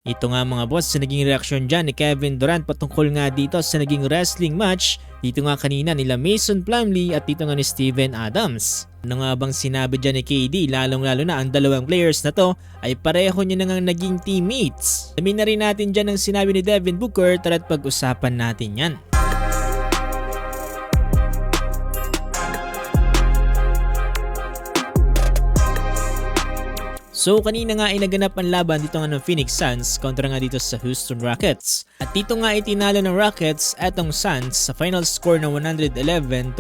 Ito nga mga boss sa naging reaksyon dyan ni Kevin Durant patungkol nga dito sa naging wrestling match dito nga kanina nila Mason Plumlee at dito nga ni Steven Adams. Ano nga bang sinabi dyan ni KD lalong lalo na ang dalawang players na to ay pareho niya na nga naging teammates. Sabihin na rin natin dyan ang sinabi ni Devin Booker tara't pag-usapan natin yan. So kanina nga ay naganap ang laban dito nga ng Phoenix Suns kontra nga dito sa Houston Rockets. At dito nga ay tinalo ng Rockets etong Suns sa final score na 111-104.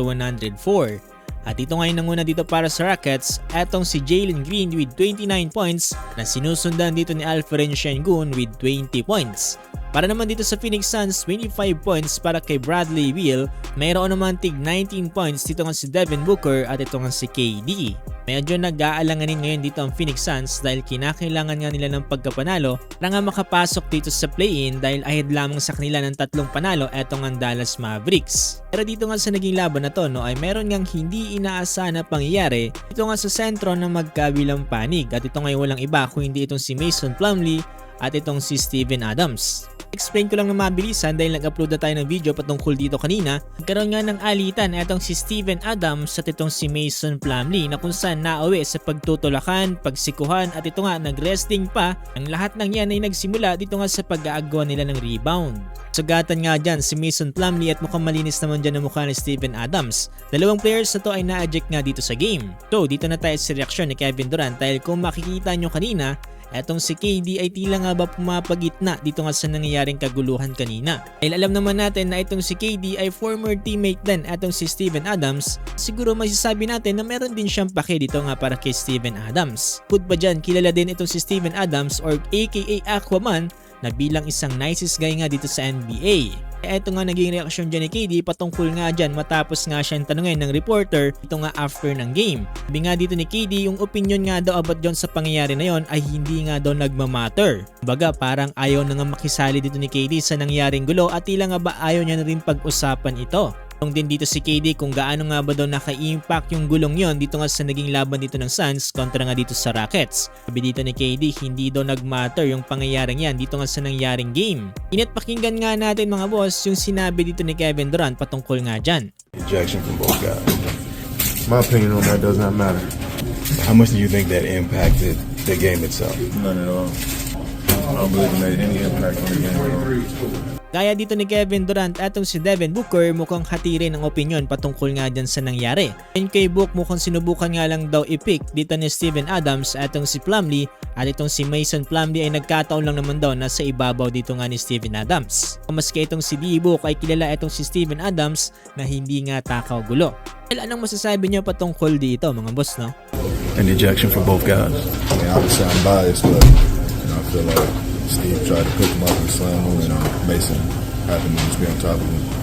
At ito nga yung nanguna dito para sa Rockets etong si Jalen Green with 29 points na sinusundan dito ni Alperen Sengun with 20 points. Para naman dito sa Phoenix Suns, 25 points para kay Bradley Beal. Mayroon naman tig 19 points dito nga si Devin Booker at ito nga si KD. Medyo nag-aalanganin ngayon dito ang Phoenix Suns dahil kinakailangan nga nila ng pagkapanalo para nga makapasok dito sa play-in dahil ahead lamang sa kanila ng 3 panalo etong ang Dallas Mavericks. Pero dito nga sa naging laban na to ay meron ngang hindi inaasahan na pangyayari dito nga sa sentro ng magkabilang panig at ito nga walang iba kung hindi itong si Mason Plumlee at itong si Steven Adams. Explain ko lang na mabilisan dahil nag-upload na tayo ng video patungkol dito kanina. Nagkaroon nga ng alitan etong si Steven Adams at itong si Mason Plumlee na kung saan nauwi sa pagtutulakan, pagsikuhan at ito nga nag-wrestling pa. Ang lahat ng yan ay nagsimula dito nga sa pag-aagawa nila ng rebound. Sugatan nga dyan si Mason Plumlee at mukhang malinis naman dyan ang mukha ni Steven Adams. Dalawang players na to ay na-eject nga dito sa game. So dito na tayo sa reaksyon ni Kevin Durant dahil kung makikita nyo kanina, etong si KD ay tila nga ba pumapagitna dito nga sa nangyayaring kaguluhan kanina. Dahil alam naman natin na itong si KD ay former teammate din etong si Steven Adams, siguro masasabi natin na meron din siyang pake dito nga para kay Steven Adams. Bukod pa dyan, kilala din itong si Steven Adams or aka Aquaman na bilang isang nicest guy nga dito sa NBA. Ito nga naging reaksyon dyan ni KD patungkol nga dyan matapos nga siyang tanungin ng reporter ito nga after ng game. Sabi nga dito ni KD yung opinion nga daw about dyan sa pangyayari na yon ay hindi nga daw nagmamatter. Baga parang ayaw na nga makisali dito ni KD sa nangyaring gulo at tila nga ba ayaw niya na rin pag-usapan ito. Tanong din dito si KD kung gaano nga ba daw naka-impact yung gulong yon dito nga sa naging laban dito ng Suns kontra nga dito sa Rockets. Sabi dito ni KD hindi daw nagmatter yung pangyayaring yan dito nga sa nangyaring game. Inat pakinggan nga natin mga boss yung sinabi dito ni Kevin Durant patungkol nga dyan. Ejection from both guys. My opinion on that does not matter. How much do you think that impacted the game itself? None at all. I don't believe it made any impact on the game at all. Gaya dito ni Kevin Durant atong si Devin Booker mukhang hati rin ang opinion patungkol nga dyan sa nangyari. And kay Book mukhang sinubukan nga lang daw i-pick dito ni Steven Adams atong si Plumlee at itong si Mason Plumlee ay nagkataon lang naman daw na sa ibabaw dito nga ni Steven Adams. Maski itong si D-Book ay kilala itong si Steven Adams na hindi nga takaw gulo. Well, anong masasabi niyo patungkol dito mga boss no? An ejection for both guys. I mean, obviously I'm biased, but I feel like Steve tried to pick him up and slam him, and Mason happened to just be on top of him.